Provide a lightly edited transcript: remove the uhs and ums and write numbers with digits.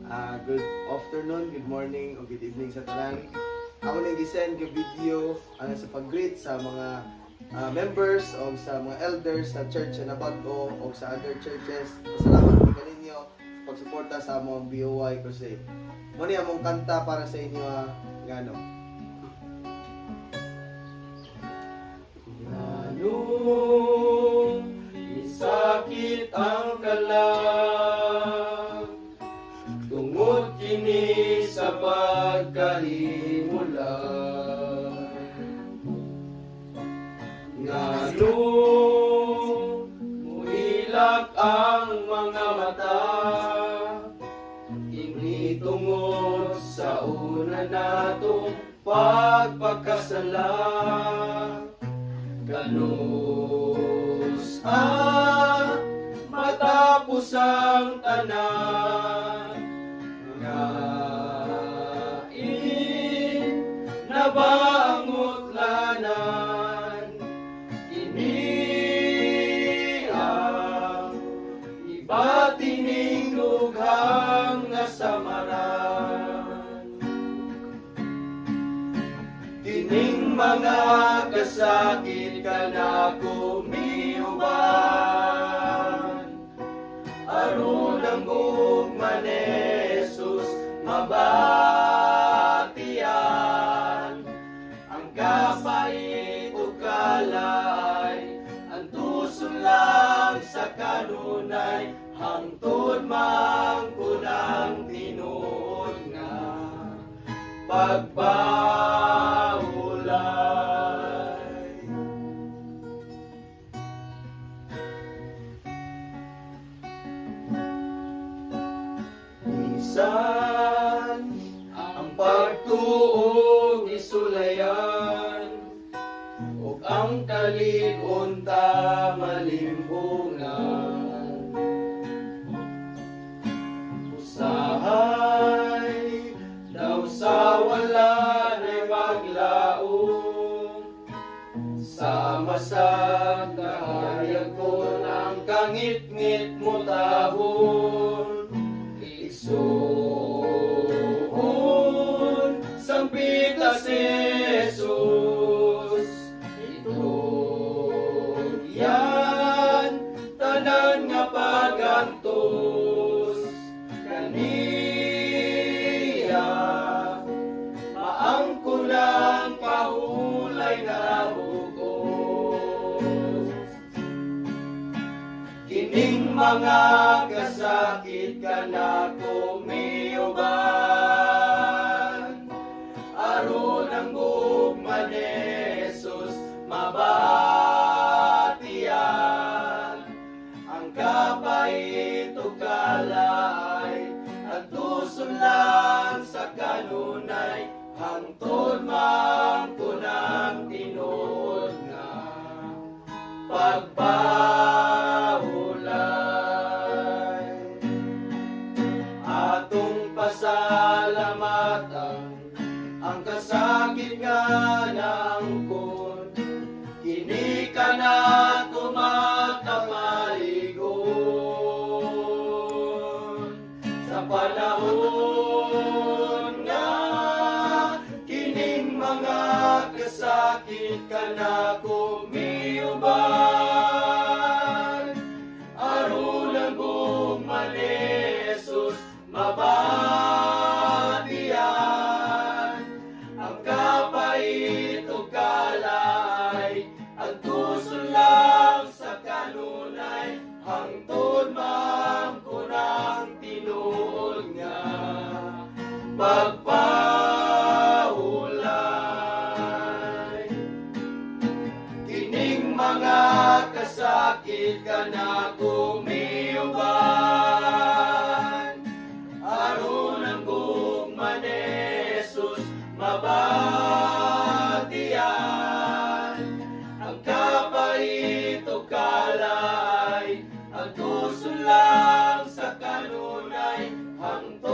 Good afternoon, good morning, o good evening sa tanan. Ako nang gisend yung video sa pag-greet sa mga members o sa mga elders sa church na Nabago o sa other churches. Pasalamat po kaninyo pagsuporta sa among BOY Crusade. Muna among kanta para sa inyo ngano. Ngano isakit ang kalag tungod kini sa pagkahimulan. Ngano muhilak ang mga mata kini tungod sa una natong pagpakasala. Ganus matapos ang tanan, ngain na ba ang utlanan? Kini ang iba tining dughang nga samaran. Kining mga kasakit kanako miuban, aron ang gugma ni Jesus mabatian. Ang kapait o kalay, ang tuson lang sa kanunay, hangtod man kunang tinuod nga pagpahulay. Minsan ang pagtuog isulayan, ug ang kalig-on ta malimbungan. Usahay daw sa wala na'y maglaom, sama sa kahayag ko ng kangit-ngit mo tahon. Igsoon sampita si Jesus, ito yan tanan nga pagantos kaniya, maangkulang pahulay na bugos. Kining mga kasakit kanako miuban, aron ang gugma ni Jesus mabatian. Ang kapait o kalay, ang tuson lang sa kanunay, hangtod man kunang tinuod nga pagpahulay. Atong pasalamatan ang kasakit nga naangkon, kini ka na tumatapaligon. Sa panahon nga kining mga kasakit ka na kumiuban, aron ang gugma ni Jesus mabatian. Ang kapait o kalay, ang tuson lang sa kanunay, hangtod man kunang tinuod nga pagpahulay. Kining mga kasakit kanako miuban, aron ang gugma ni Jesus mabatian. Ang kapait o kalay, ang tuson lang sa kanunay, hangtod